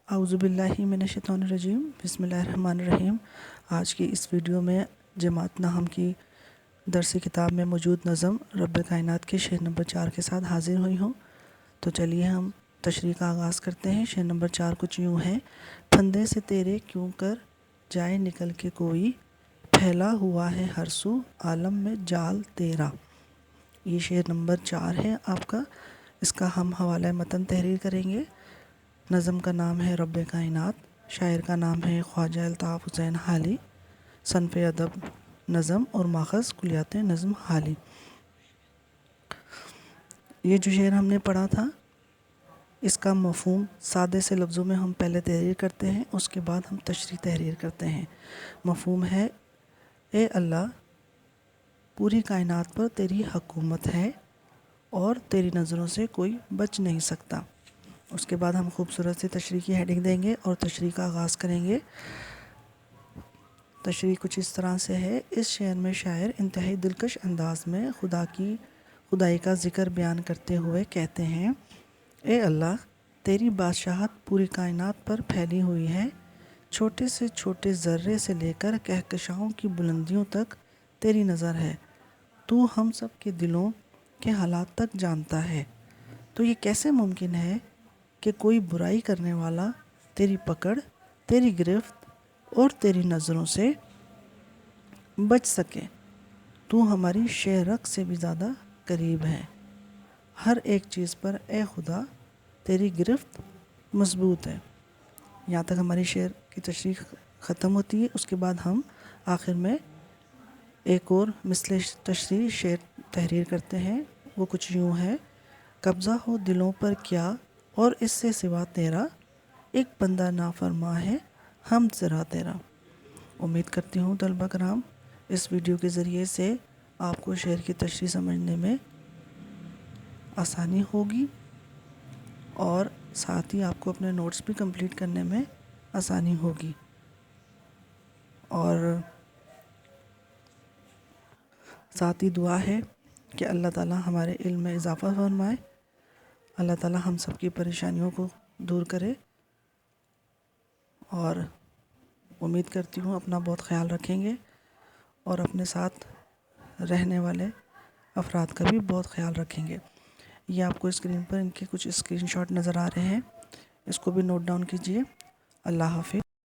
اعوذ باللہ من الشیطان الرجیم بسم اللہ الرحمن الرحیم۔ آج کی اس ویڈیو میں جماعت نحم کی درسی کتاب میں موجود نظم رب کائنات کے شعر نمبر 4 کے ساتھ حاضر ہوئی ہوں۔ تو چلیے ہم تشریح کا آغاز کرتے ہیں۔ شعر نمبر 4 کچھ یوں ہے: پھندے سے تیرے کیوں کر جائے نکل کے کوئی، پھیلا ہوا ہے ہر سو عالم میں جال تیرا۔ یہ شعر نمبر 4 ہے آپ کا۔ اس کا ہم حوالہ متن تحریر کریں گے۔ نظم کا نام ہے رب کائنات، شاعر کا نام ہے خواجہ الطاف حسین حالی، صنف ادب نظم اور ماخذ کلیات نظم حالی۔ یہ جو شعر ہم نے پڑھا تھا، اس کا مفہوم سادے سے لفظوں میں ہم پہلے تحریر کرتے ہیں، اس کے بعد ہم تشریح تحریر کرتے ہیں۔ مفہوم ہے: اے اللہ، پوری کائنات پر تیری حکومت ہے اور تیری نظروں سے کوئی بچ نہیں سکتا۔ اس کے بعد ہم خوبصورت سی تشریح کی ہیڈنگ دیں گے اور تشریح کا آغاز کریں گے۔ تشریح کچھ اس طرح سے ہے: اس شعر میں شاعر انتہائی دلکش انداز میں خدائی کا ذکر بیان کرتے ہوئے کہتے ہیں: اے اللہ، تیری بادشاہت پوری کائنات پر پھیلی ہوئی ہے، چھوٹے سے چھوٹے ذرے سے لے کر کہکشاؤں کی بلندیوں تک تیری نظر ہے، تو ہم سب کے دلوں کے حالات تک جانتا ہے۔ تو یہ کیسے ممکن ہے کہ کوئی برائی کرنے والا تیری پکڑ، تیری گرفت اور تیری نظروں سے بچ سکے؟ تو ہماری شہ رگ سے بھی زیادہ قریب ہے۔ ہر ایک چیز پر اے خدا تیری گرفت مضبوط ہے۔ یہاں تک ہماری شعر کی تشریح ختم ہوتی ہے۔ اس کے بعد ہم آخر میں ایک اور مثل تشریح شعر تحریر کرتے ہیں۔ وہ کچھ یوں ہے: قبضہ ہو دلوں پر کیا اور اس سے سوا تیرا، ایک بندہ نافرماں ہے حمد ذرا تیرا۔ امید کرتی ہوں طلبہ کرام اس ویڈیو کے ذریعے سے آپ کو شعر کی تشریح سمجھنے میں آسانی ہوگی اور ساتھ ہی آپ کو اپنے نوٹس بھی کمپلیٹ کرنے میں آسانی ہوگی۔ اور ساتھ ہی دعا ہے کہ اللہ تعالیٰ ہمارے علم میں اضافہ فرمائے، اللہ تعالیٰ ہم سب کی پریشانیوں کو دور کرے، اور امید کرتی ہوں اپنا بہت خیال رکھیں گے اور اپنے ساتھ رہنے والے افراد کا بھی بہت خیال رکھیں گے۔ یہ آپ کو اسکرین پر ان کے کچھ اسکرین شاٹ نظر آ رہے ہیں، اس کو بھی نوٹ ڈاؤن کیجیے۔ اللہ حافظ۔